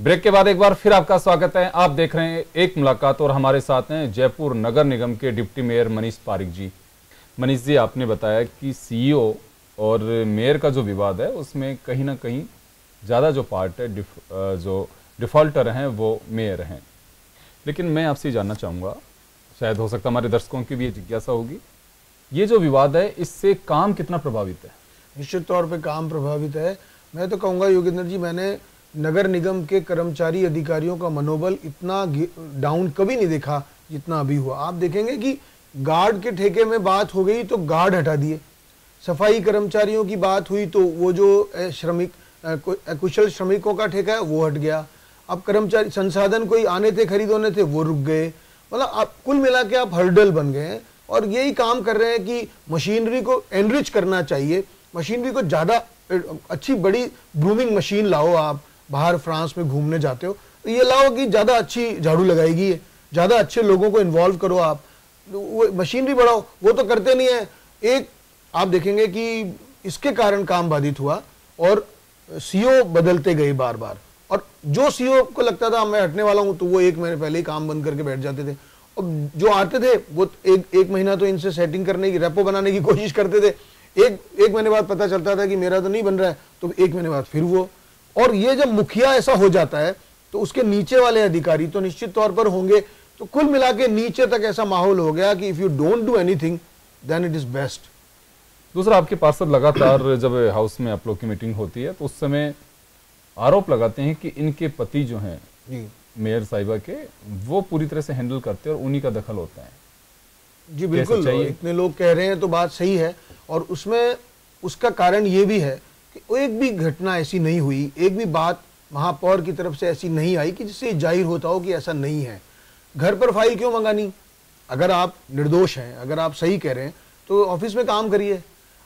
Break के बाद एक बार फिर आपका स्वागत है। आप देख रहे हैं एक मुलाकात और हमारे साथ हैं जयपुर नगर निगम के डिप्टी मेयर मनीष पारिक जी। मनीष जी, आपने बताया कि सीईओ और मेयर का जो विवाद है उसमें कहीं ना कहीं ज़्यादा जो पार्ट है जो डिफ़ॉल्टर हैं वो मेयर हैं। लेकिन मैं आपसे जानना चाहूँगा, शायद हो सकता हमारे दर्शकों की भी ये जिज्ञासा होगी, ये जो विवाद है इससे काम कितना प्रभावित है? निश्चित तौर पे काम प्रभावित है। मैं तो कहूँगा योगेंद्र जी, मैंने नगर निगम के कर्मचारी अधिकारियों का मनोबल इतना डाउन कभी नहीं देखा जितना अभी हुआ। आप देखेंगे कि गार्ड के ठेके में बात हो गई तो गार्ड हटा दिए, सफाई कर्मचारियों की बात हुई तो वो जो श्रमिक कुशल श्रमिकों का ठेका है वो हट गया। अब कर्मचारी संसाधन कोई आने थे खरीद होने थे वो रुक गए। मतलब आप कुल मिला के आप हर्डल बन गए हैं और यही काम कर रहे हैं कि मशीनरी को एनरिच करना चाहिए, मशीनरी को ज़्यादा अच्छी बड़ी ब्रूमिंग मशीन लाओ। आप बाहर फ्रांस में घूमने जाते हो तो ये लाओ कि ज़्यादा अच्छी झाड़ू लगाएगी, ज़्यादा अच्छे लोगों को इन्वॉल्व करो, आप वो मशीनरी बढ़ाओ। वो तो करते नहीं है। एक आप देखेंगे कि इसके कारण काम बाधित हुआ और सीईओ बदलते गए बार बार, और जो सीईओ को लगता था मैं हटने वाला हूं तो वो 1 महीने पहले ही काम बंद करके बैठ जाते थे। और जो आते थे वो एक महीना तो इनसे सेटिंग करने की, रेपो बनाने की कोशिश करते थे। एक महीने बाद पता चलता था कि मेरा तो नहीं बन रहा है, तो 1 महीने बाद फिर वो। और ये जब मुखिया ऐसा हो जाता है तो उसके नीचे वाले अधिकारी तो निश्चित तौर पर होंगे। तो कुल मिला के नीचे तक ऐसा माहौल हो गया कि if you don't do anything then it is best. दूसरा, आपके पार्षद लगातार जब हाउस में आप लोग की मीटिंग होती है तो उस समय आरोप लगाते हैं कि इनके पति जो हैं मेयर साहिबा के, वो पूरी तरह से हैंडल करते हैं और उन्हीं का दखल होता है। जी बिल्कुल, इतने लोग कह रहे हैं तो बात सही है। और उसमें उसका कारण ये भी है कि एक भी घटना ऐसी नहीं हुई, एक भी बात महापौर की तरफ से ऐसी नहीं आई कि जिससे जाहिर होता हो कि ऐसा नहीं है। घर पर फाइल क्यों मंगानी? अगर आप निर्दोष हैं, अगर आप सही कह रहे हैं तो ऑफिस में काम करिए,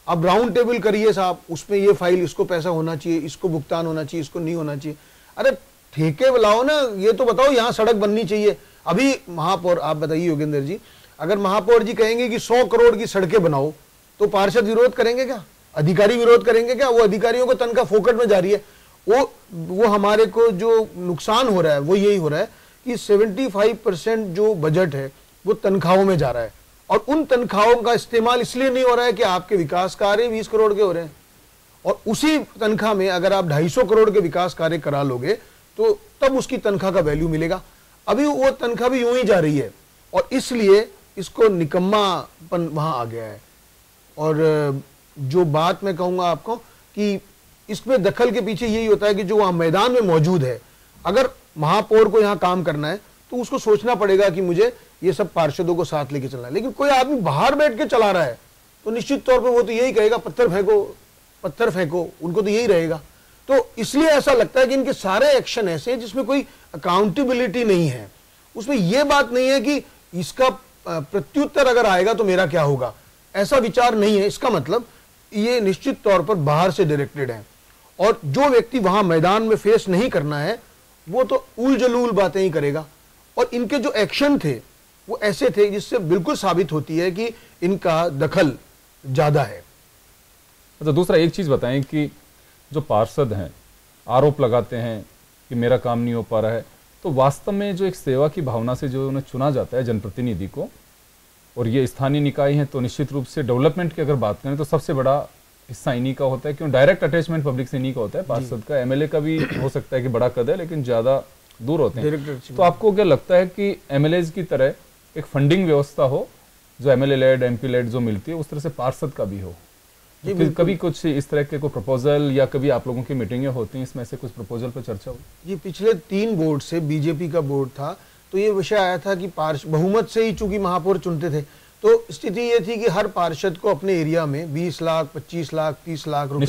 आप राउंड टेबल करिए साहब, उसमें ये फाइल, इसको पैसा होना चाहिए, इसको भुगतान होना चाहिए, इसको नहीं होना चाहिए। अरे ठेके बुलाओ ना, ये तो बताओ यहाँ सड़क बननी चाहिए। अभी महापौर, आप बताइए योगेंद्र जी, अगर महापौर जी कहेंगे कि 100 करोड़ की सड़कें बनाओ तो पार्षद विरोध करेंगे क्या? अधिकारी विरोध करेंगे क्या? वो अधिकारियों को तनख्वाह फोकट में जा रही है। वो हमारे को जो नुकसान हो रहा है वो यही हो रहा है कि 75% जो बजट है वो तनख्वाहों में जा रहा है, और उन तनख्वाहों का इस्तेमाल इसलिए नहीं हो रहा है कि आपके विकास कार्य 20 करोड़ के हो रहे हैं, और उसी तनख्वाह में अगर आप 250 करोड़ के विकास कार्य करा लोगे तो तब उसकी तनख्वाह का वैल्यू मिलेगा। अभी वो तनख्वाह भी यूं ही जा रही है, और इसलिए इसको निकम्मापन वहां आ गया है। और जो बात मैं कहूंगा आपको कि इसमें दखल के पीछे यही होता है कि जो वहां मैदान में मौजूद है, अगर महापौर को यहाँ काम करना है तो उसको सोचना पड़ेगा कि मुझे ये सब पार्षदों को साथ लेके चलना है। लेकिन कोई आदमी बाहर बैठ के चला रहा है तो निश्चित तौर पर वो तो यही कहेगा पत्थर फेंको, उनको तो यही रहेगा। तो इसलिए ऐसा लगता है कि इनके सारे एक्शन ऐसे हैं जिसमें कोई अकाउंटेबिलिटी नहीं है। उसमें यह बात नहीं है कि इसका प्रत्युत्तर अगर आएगा तो मेरा क्या होगा, ऐसा विचार नहीं है। इसका मतलब ये निश्चित तौर पर बाहर से डायरेक्टेड है, और जो व्यक्ति वहां मैदान में फेस नहीं करना है वो तो उल जलूल बातें ही करेगा। और इनके जो एक्शन थे वो ऐसे थे जिससे बिल्कुल साबित होती है कि इनका दखल ज्यादा है। अच्छा, दूसरा एक चीज बताएं कि जो पार्षद हैं आरोप लगाते हैं कि मेरा काम नहीं हो पा रहा है, तो वास्तव में जो एक सेवा की भावना से जो उन्हें चुना जाता है जनप्रतिनिधि को, और ये स्थानीय निकाय हैं, तो निश्चित रूप से डेवलपमेंट की अगर बात करें तो सबसे बड़ा हिस्सा इन्हीं का होता है, क्यों डायरेक्ट अटैचमेंट पब्लिक से इन्हीं का होता है। पार्षद का, एमएलए का भी हो सकता है कि बड़ा कद है लेकिन ज्यादा दूर होते हैं। तो आपको क्या लगता है कि एमएलए की तरह एक फंडिंग व्यवस्था हो जो एमएलए लेड, एमपी लेड जो मिलती है, उस तरह से पार्षद का भी हो? कभी कुछ इस तरह के कोई प्रपोजल या कभी आप लोगों की मीटिंगें होती हैं, इसमें से कुछ प्रपोजल पर चर्चा हुई? जी, पिछले 3 बोर्ड से बीजेपी का बोर्ड था तो ये विषय आया था कि बहुमत से ही चूंकि महापौर चुनते थे, तो स्थिति ये थी कि हर पार्षद को अपने एरिया में 20 लाख, 25 लाख, 30 लाख रुपए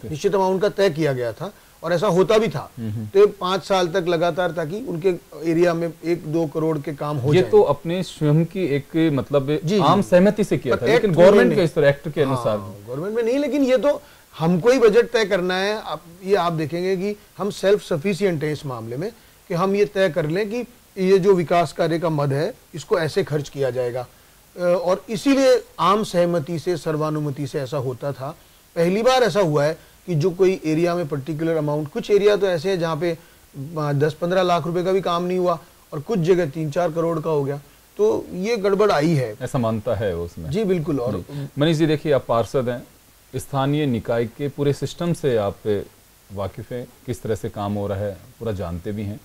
निश्चित अमाउंट का तय किया गया था, और ऐसा होता भी था। तो 5 साल तक लगातार, ताकि उनके एरिया में 1-2 करोड़ के काम हो जाए। ये तो अपने स्वयं की एक मतलब आम सहमति से किया था, लेकिन गवर्नमेंट के इस तरह एक्ट के अनुसार गवर्नमेंट में नहीं, लेकिन ये तो हमको ही बजट तय करना है। ये आप देखेंगे कि हम सेल्फ सफिशिएंट है इस मामले में, कि हम ये तय कर लें कि ये जो विकास कार्य का मद है इसको ऐसे खर्च किया जाएगा, और इसीलिए आम सहमति से, सर्वानुमति से ऐसा होता था। पहली बार ऐसा हुआ है कि जो कोई एरिया में पर्टिकुलर अमाउंट, कुछ एरिया तो ऐसे है जहाँ पे 10-15 लाख रुपए का भी काम नहीं हुआ और कुछ जगह 3-4 करोड़ का हो गया। तो ये गड़बड़ आई है, ऐसा मानता है उसमें। जी बिल्कुल। और मनीष जी देखिए, आप पार्षद हैं, स्थानीय निकाय के पूरे सिस्टम से आप वाकिफ हैं, किस तरह से काम हो रहा है पूरा जानते भी हैं।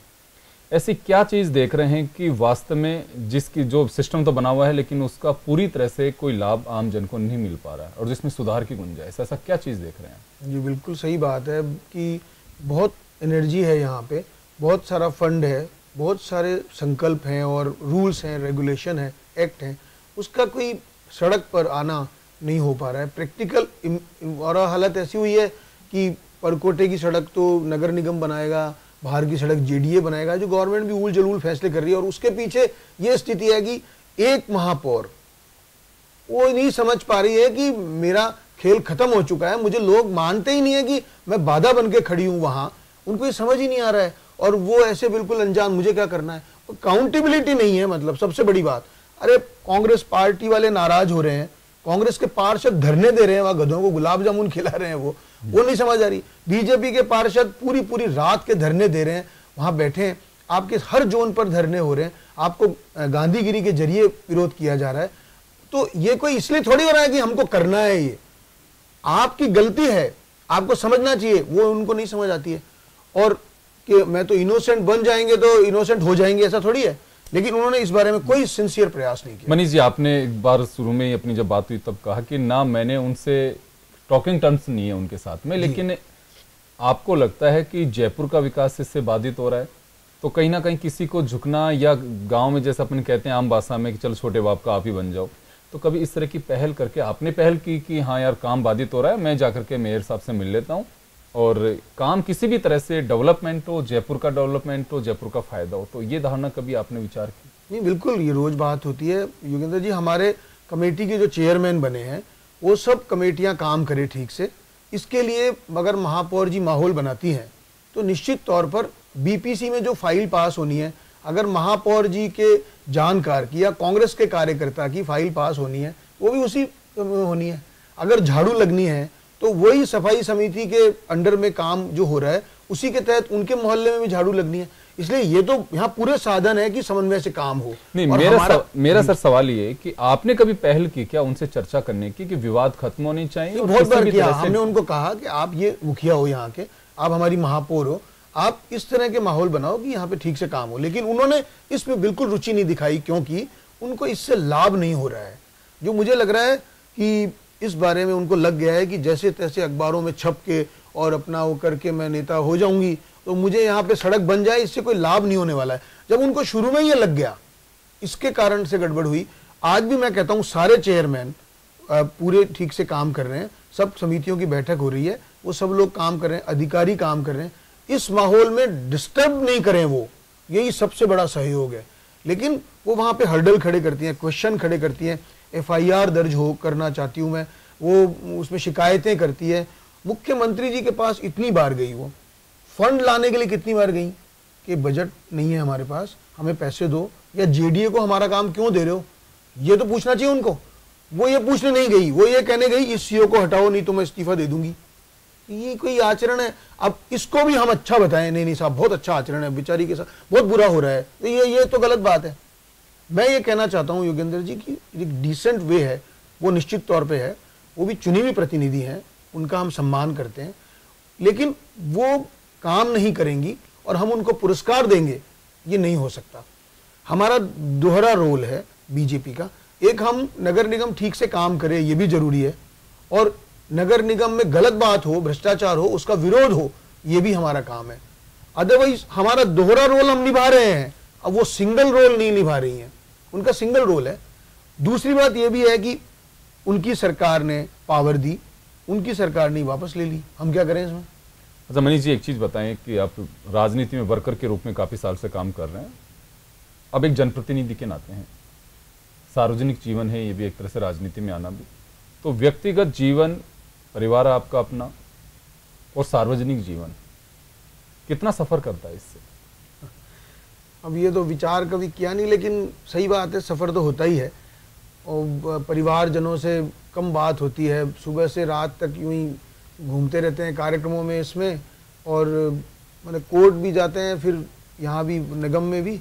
ऐसी क्या चीज़ देख रहे हैं कि वास्तव में जिसकी जो सिस्टम तो बना हुआ है लेकिन उसका पूरी तरह से कोई लाभ आम जन को नहीं मिल पा रहा है और जिसमें सुधार की गुंजाइश, ऐसा क्या चीज़ देख रहे हैं? जी बिल्कुल सही बात है कि बहुत एनर्जी है यहाँ पे, बहुत सारा फंड है, बहुत सारे संकल्प हैं और रूल्स हैं, रेगुलेशन है, एक्ट हैं, उसका कोई सड़क पर आना नहीं हो पा रहा है प्रैक्टिकल। और हालत ऐसी हुई है कि परकोटे की सड़क तो नगर निगम बनाएगा, बाहर की सड़क जेडीए बनाएगा, जो गवर्नमेंट भी उल जलूल फैसले कर रही है। और उसके पीछे ये स्थिति है कि एक महापौर वो नहीं समझ पा रही है कि मेरा खेल खत्म हो चुका है, मुझे लोग मानते ही नहीं है कि मैं बाधा बन के खड़ी हूं वहां, उनको ये समझ ही नहीं आ रहा है। और वो ऐसे बिल्कुल अनजान, मुझे क्या करना है, अकाउंटेबिलिटी नहीं है। मतलब सबसे बड़ी बात, अरे कांग्रेस पार्टी वाले नाराज हो रहे हैं, कांग्रेस के पार्षद धरने दे रहे हैं, वहां गधों को गुलाब जामुन खिला रहे हैं, वो नहीं समझ आ रही। बीजेपी के पार्षद पूरी पूरी रात के धरने दे रहे हैं, वहां बैठे हैं, आपके हर जोन पर धरने हो रहे हैं, आपको गांधीगिरी के जरिए विरोध किया जा रहा है। तो ये कोई इसलिए थोड़ी हो रहा है कि हमको करना है, ये आपकी गलती है, आपको समझना चाहिए, वो उनको नहीं समझ आती है। और कि मैं तो इनोसेंट बन जाएंगे तो इनोसेंट हो जाएंगे, ऐसा थोड़ी है। लेकिन उन्होंने इस बारे में कोई सिंसियर प्रयास नहीं किया। मनीष जी, आपने एक बार शुरू में ही अपनी जब बात हुई तब कहा कि ना मैंने उनसे टॉकिंग टर्म्स नहीं है उनके साथ में, लेकिन आपको लगता है कि जयपुर का विकास इससे बाधित हो रहा है? तो कहीं ना कहीं किसी को झुकना, या गांव में जैसे अपन कहते हैं आम भाषा में कि चल छोटे बाप का आप ही बन जाओ, तो कभी इस तरह की पहल करके आपने पहल की कि हाँ यार काम बाधित हो रहा है, मैं जाकर के मेयर साहब से मिल लेता हूँ और काम किसी भी तरह से डेवलपमेंट हो, जयपुर का डेवलपमेंट हो, जयपुर का फायदा हो, तो ये धारणा कभी आपने विचार की? नहीं बिल्कुल, ये रोज बात होती है योगेंद्र जी। हमारे कमेटी के जो चेयरमैन बने हैं वो सब कमेटियां काम करें ठीक से, इसके लिए अगर महापौर जी माहौल बनाती हैं तो निश्चित तौर पर बीपीसी में जो फाइल पास होनी है, अगर महापौर जी के जानकार की या कांग्रेस के कार्यकर्ता की फाइल पास होनी है, वो भी उसी होनी है। अगर झाड़ू लगनी है तो वही सफाई समिति के अंडर में काम जो हो रहा है उसी के तहत उनके मोहल्ले में भी झाड़ू लगनी है। इसलिए ये तो यहाँ पूरे साधन है कि समन्वय से काम हो। नहीं, मेरा सर सवाल ये कि आपने कभी पहल की क्या उनसे चर्चा करने की कि विवाद खत्म होने चाहिए? बहुत बार किया, हमने उनको कहा कि आप ये मुखिया हो यहाँ के, आप हमारी महापौर हो, आप इस तरह के माहौल बनाओ कि यहाँ पे ठीक से काम हो। लेकिन उन्होंने इसमें बिल्कुल रुचि नहीं दिखाई, क्योंकि उनको इससे लाभ नहीं हो रहा है। जो मुझे लग रहा है कि इस बारे में उनको लग गया है कि जैसे तैसे अखबारों में छप के और अपना वो करके मैं नेता हो जाऊंगी तो मुझे यहाँ पे सड़क बन जाए, इससे कोई लाभ नहीं होने वाला है। जब उनको शुरू में ये लग गया, इसके कारण से गड़बड़ हुई। आज भी मैं कहता हूँ सारे चेयरमैन पूरे ठीक से काम कर रहे हैं, सब समितियों की बैठक हो रही है, वो सब लोग काम कर रहे हैं, अधिकारी काम कर रहे हैं, इस माहौल में डिस्टर्ब नहीं करें, वो यही सबसे बड़ा सहयोग है। लेकिन वो वहाँ पे हर्डल खड़े करती हैं, क्वेश्चन खड़े करती हैं, एफआईआर दर्ज हो करना चाहती हूँ मैं, वो उसमें शिकायतें करती है। मुख्यमंत्री जी के पास इतनी बार गई, वो फंड लाने के लिए कितनी बार गई कि बजट नहीं है हमारे पास, हमें पैसे दो, या जेडीए को हमारा काम क्यों दे रहे हो, ये तो पूछना चाहिए उनको। वो ये पूछने नहीं गई, वो ये कहने गई इस सीओ को हटाओ नहीं तो मैं इस्तीफा दे दूंगी। ये कोई आचरण है? अब इसको भी हम अच्छा बताएं, नहीं साहब बहुत अच्छा आचरण है, बेचारी के साथ बहुत बुरा हो रहा है, तो ये तो गलत बात है। मैं ये कहना चाहता हूँ योगेंद्र जी की एक डिसेंट वे है, वो निश्चित तौर पे है, वो भी चुनी हुई प्रतिनिधि हैं, उनका हम सम्मान करते हैं, लेकिन वो काम नहीं करेंगी और हम उनको पुरस्कार देंगे, ये नहीं हो सकता। हमारा दोहरा रोल है बीजेपी का, एक हम नगर निगम ठीक से काम करें, ये भी जरूरी है, और नगर निगम में गलत बात हो, भ्रष्टाचार हो, उसका विरोध हो, ये भी हमारा काम है। अदरवाइज हमारा दोहरा रोल हम निभा रहे हैं, अब वो सिंगल रोल नहीं निभा रही हैं, उनका सिंगल रोल है। दूसरी बात यह भी है कि उनकी सरकार ने पावर दी, उनकी सरकार ने वापस ले ली, हम क्या करें इसमें? अच्छा मनीष जी, एक चीज बताएं कि आप राजनीति में वर्कर के रूप में काफी साल से काम कर रहे हैं, अब एक जनप्रतिनिधि के नाते हैं, सार्वजनिक जीवन है ये भी एक तरह से राजनीति में आना भी, तो व्यक्तिगत जीवन, परिवार आपका अपना और सार्वजनिक जीवन कितना सफर करता है इससे? अब ये तो विचार कभी किया नहीं, लेकिन सही बात है, सफर तो होता ही है और परिवारजनों से कम बात होती है, सुबह से रात तक यूं ही घूमते रहते हैं कार्यक्रमों में इसमें, और मैंने कोर्ट भी जाते हैं, फिर यहाँ भी निगम में भी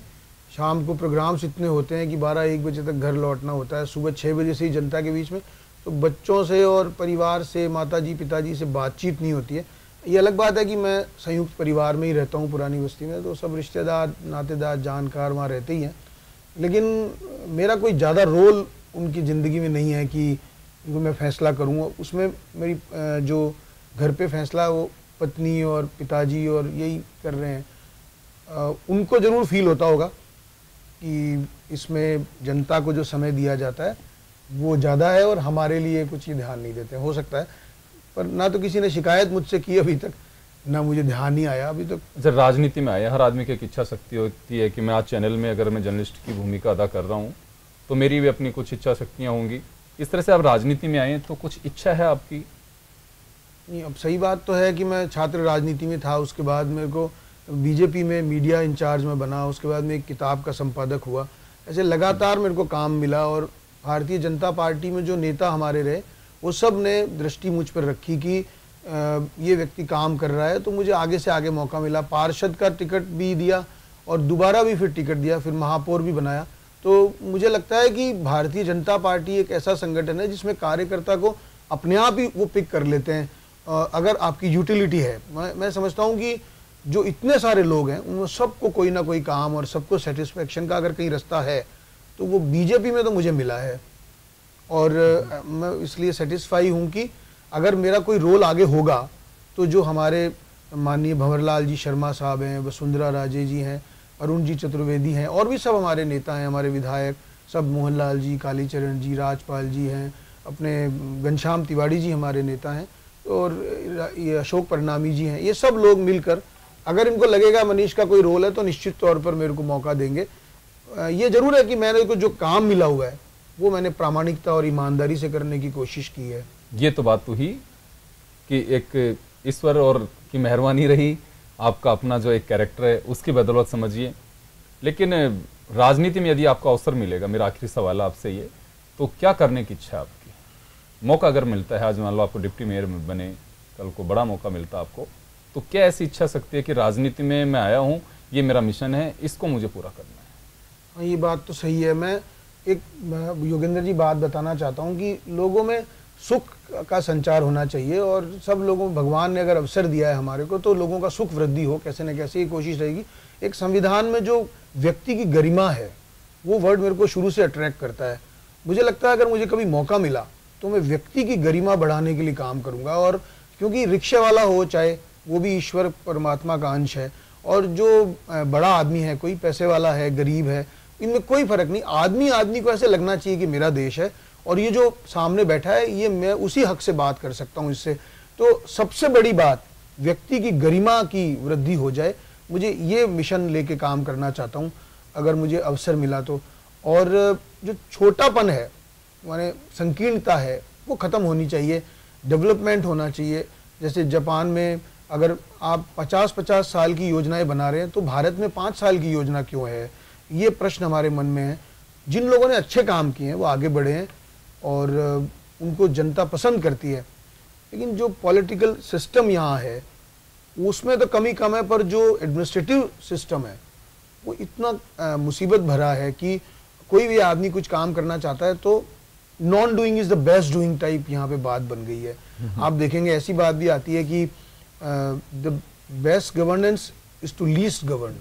शाम को प्रोग्राम्स इतने होते हैं कि 12-1 बजे तक घर लौटना होता है, सुबह 6 बजे से ही जनता के बीच में। तो बच्चों से और परिवार से, माताजी पिताजी से बातचीत नहीं होती है। ये अलग बात है कि मैं संयुक्त परिवार में ही रहता हूँ पुरानी बस्ती में, तो सब रिश्तेदार नातेदार जानकार वहाँ रहते ही हैं, लेकिन मेरा कोई ज़्यादा रोल उनकी ज़िंदगी में नहीं है कि इनको मैं फैसला करूँगा। उसमें मेरी जो घर पे फैसला वो पत्नी और पिताजी और यही कर रहे हैं। उनको ज़रूर फील होता होगा कि इसमें जनता को जो समय दिया जाता है वो ज़्यादा है और हमारे लिए कुछ ही ध्यान नहीं देते, हो सकता है। पर ना तो किसी ने शिकायत मुझसे की अभी तक, ना मुझे ध्यान नहीं आया अभी तक। जब राजनीति में आया, हर आदमी की एक इच्छा शक्ति होती है कि मैं आज चैनल में अगर मैं जर्नलिस्ट की भूमिका अदा कर रहा हूँ तो मेरी भी अपनी कुछ इच्छा शक्तियाँ होंगी। इस तरह से आप राजनीति में आए तो कुछ इच्छा है आपकी? नहीं, अब सही बात तो है कि मैं छात्र राजनीति में था, उसके बाद मेरे को बीजेपी में मीडिया इंचार्ज में बना, उसके बाद में एक किताब का संपादक हुआ। ऐसे लगातार मेरे को काम मिला और भारतीय जनता पार्टी में जो नेता हमारे रहे वो सब ने दृष्टि मुझ पर रखी कि ये व्यक्ति काम कर रहा है, तो मुझे आगे से आगे मौका मिला। पार्षद का टिकट भी दिया और दोबारा भी फिर टिकट दिया, फिर महापौर भी बनाया। तो मुझे लगता है कि भारतीय जनता पार्टी एक ऐसा संगठन है जिसमें कार्यकर्ता को अपने आप ही वो पिक कर लेते हैं अगर आपकी यूटिलिटी है। मैं समझता हूँ कि जो इतने सारे लोग हैं उनमें सबको कोई ना कोई काम और सबको सेटिस्फेक्शन का अगर कहीं रास्ता है तो वो बीजेपी में तो मुझे मिला है। और मैं इसलिए सेटिस्फाई हूँ कि अगर मेरा कोई रोल आगे होगा तो जो हमारे माननीय भंवरलाल जी शर्मा साहब हैं, वसुंधरा राजे जी हैं, अरुण जी चतुर्वेदी हैं, और भी सब हमारे नेता हैं, हमारे विधायक सब, मोहनलाल जी, कालीचरण जी, राजपाल जी हैं, अपने घनश्याम तिवारी जी हमारे नेता हैं, और ये अशोक परनामी जी हैं। ये सब लोग मिलकर अगर इनको लगेगा मनीष का कोई रोल है तो निश्चित तौर पर मेरे को मौका देंगे। ये जरूर है कि मैंने को जो काम मिला हुआ है वो मैंने प्रामाणिकता और ईमानदारी से करने की कोशिश की है। ये तो बात तो ही कि एक ईश्वर और की मेहरबानी रही, आपका अपना जो एक कैरेक्टर है उसकी बदौलत समझिए। लेकिन राजनीति में यदि आपको अवसर मिलेगा, मेरा आखिरी सवाल आपसे ये, तो क्या करने की इच्छा है आपकी? मौका अगर मिलता है, आज मान लो आपको डिप्टी मेयर बने, कल को बड़ा मौका मिलता है आपको, तो क्या ऐसी इच्छा शक्ति है कि राजनीति में मैं आया हूँ, ये मेरा मिशन है, इसको मुझे पूरा करना है? हाँ, ये बात तो सही है। मैं एक योगेंद्र जी बात बताना चाहता हूँ कि लोगों में सुख का संचार होना चाहिए, और सब लोगों, भगवान ने अगर अवसर दिया है हमारे को तो लोगों का सुख वृद्धि हो कैसे न कैसे, ये कोशिश रहेगी। एक संविधान में जो व्यक्ति की गरिमा है वो वर्ड मेरे को शुरू से अट्रैक्ट करता है। मुझे लगता है अगर मुझे कभी मौका मिला तो मैं व्यक्ति की गरिमा बढ़ाने के लिए काम करूँगा। और क्योंकि रिक्शे वाला हो चाहे, वो भी ईश्वर परमात्मा का अंश है, और जो बड़ा आदमी है, कोई पैसे वाला है, गरीब है, इनमें कोई फर्क नहीं। आदमी आदमी को ऐसे लगना चाहिए कि मेरा देश है और ये जो सामने बैठा है ये मैं उसी हक से बात कर सकता हूँ इससे। तो सबसे बड़ी बात व्यक्ति की गरिमा की वृद्धि हो जाए, मुझे ये मिशन लेके काम करना चाहता हूँ अगर मुझे अवसर मिला तो। और जो छोटापन है, माने संकीर्णता है, वो ख़त्म होनी चाहिए, डेवलपमेंट होना चाहिए। जैसे जापान में अगर आप 50-50 साल की योजनाएं बना रहे हैं तो भारत में 5 साल की योजना क्यों है, ये प्रश्न हमारे मन में है। जिन लोगों ने अच्छे काम किए हैं वो आगे बढ़े हैं और उनको जनता पसंद करती है। लेकिन जो पॉलिटिकल सिस्टम यहाँ है उसमें तो कमी कम है, पर जो एडमिनिस्ट्रेटिव सिस्टम है वो इतना मुसीबत भरा है कि कोई भी आदमी कुछ काम करना चाहता है तो non doing is the best doing type यहाँ पे बात बन गई है। आप देखेंगे ऐसी बात भी आती है कि the best governance is to least govern.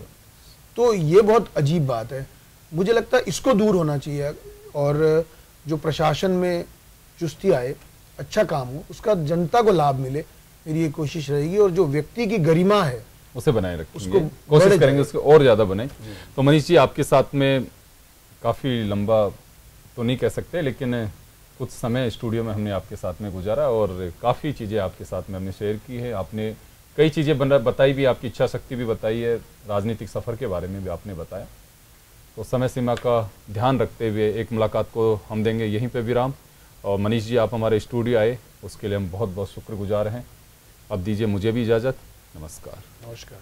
तो ये बहुत अजीब बात है। मुझे लगता है इसको दूर होना चाहिए और जो प्रशासन में चुस्ती आए, अच्छा काम हो, उसका जनता को लाभ मिले, मेरी ये कोशिश रहेगी। और जो व्यक्ति की गरिमा है उसे बनाए रखेंगे, उसको कोशिश करेंगे उसको और ज़्यादा बने। तो मनीष जी, आपके साथ में काफ़ी लंबा तो नहीं कह सकते, लेकिन कुछ समय स्टूडियो में हमने आपके साथ में गुजारा और काफ़ी चीज़ें आपके साथ में हमने शेयर की है। आपने कई चीज़ें बताई भी, आपकी इच्छा शक्ति भी बताई है, राजनीतिक सफ़र के बारे में भी आपने बताया। तो समय सीमा का ध्यान रखते हुए एक मुलाकात को हम देंगे यहीं पे विराम। और मनीष जी, आप हमारे स्टूडियो आए उसके लिए हम बहुत बहुत शुक्रगुजार हैं। अब दीजिए मुझे भी इजाज़त। नमस्कार। नमस्कार।